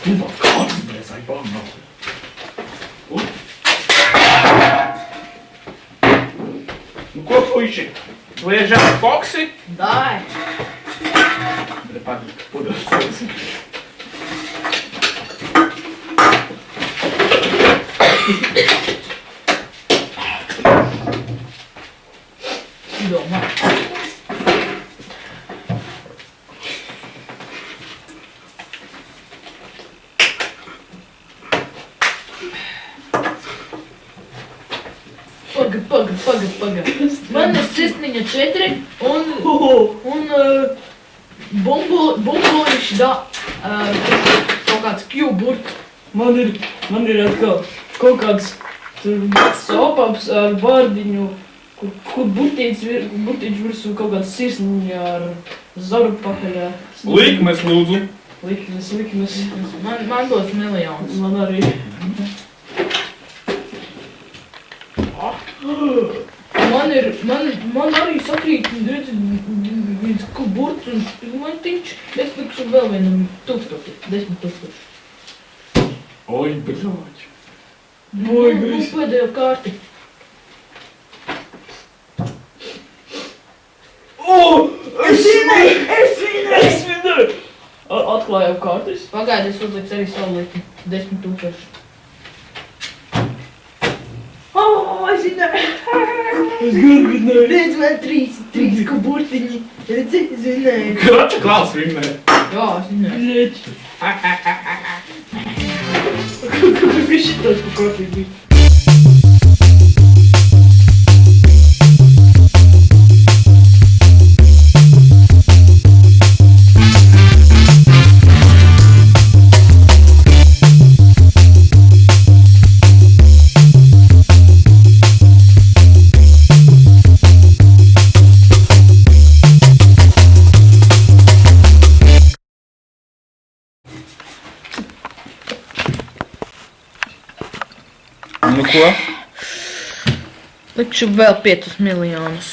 Stulbās kāds mēs aipām nav. Nu ko, puiši? Liežām foksi? Dai. Patīk, pudas ceļas. Domā. Paga. Man ir sirsniņa 4 un bumbuliši kaut kāds Q-burt. Man ir atkal kaut kāds tur sopaps ar vārdiņu, kur burtīņš virsū kaut kāds sirsniņa ar zaru pakaļā. Likmes, lūdzu. Likmes. Man dos miljons. Man arī. Man arī sakrīt viens burts un spilmantiņš. Es likšu vēl vienam 10 000. Oi, brāķi. Pēdējo kārti. Es vinēju! Atklājām kārtas. Pagaidi, es uzliks arī savu likmi. 10 000. Es vinēju! Es gan vinēju. Redz, man 3 burtiņi. Redzi, es vinēju. Krača klāls vinnē. Jā, es vinēju. Bļeķi. Kāpēc šitāds pa kārtīgi bija? Nu ko? Likšu vēl 5 miljonus.